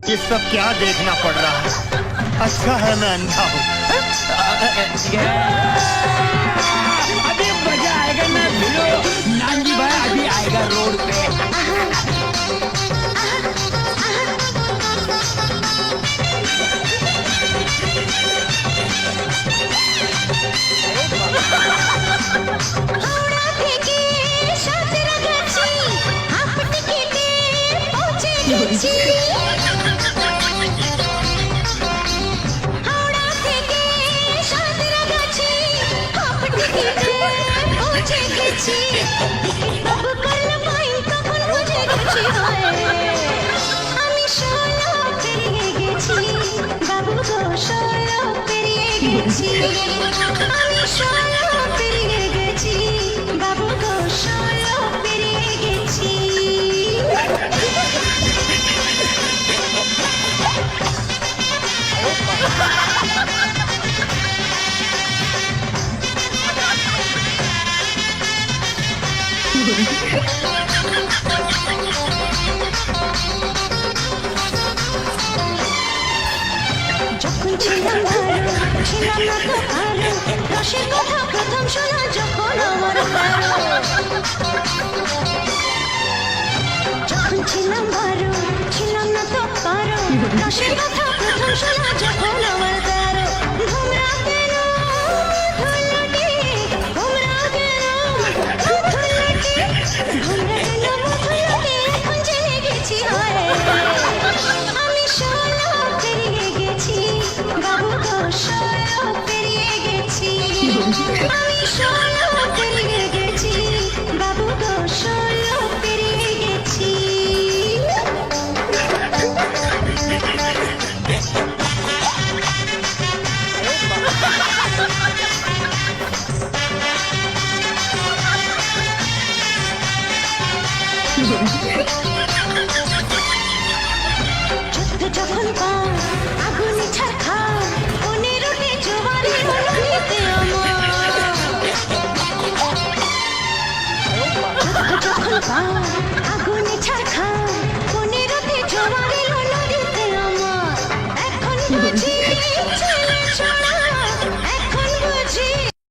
ये सब क्या देखना पड़ रहा है? अच्छा है मैं अंधा हूँ। अभी मजा आएगा ना भिड़ो। नानजी भाई अभी आएगा रोड पे। যখন ছিলাম না তো আরো রসের কথা প্রথম শোনা যখন আমার যখন ছিলাম না তো কারো রসের কথা প্রথম শোনা যখন আমার তারো ঘুমরা কেন ধুলটি ঘুমরা কেন ধুলটি এখন জেনে গেছি হয় আমি সোনা পেরিয়ে গেছি বাবু গো সোনা পেরিয়ে গেছি আমি সোনা পেরিয়ে গেছি বাবু গো সোনা পেরিয়ে গেছি যুদ্ধ যখন পাও আগুনে ছাড়খা মনের ওঠে জোয়ারে নদীতে আমার যুদ্ধ যখন পাও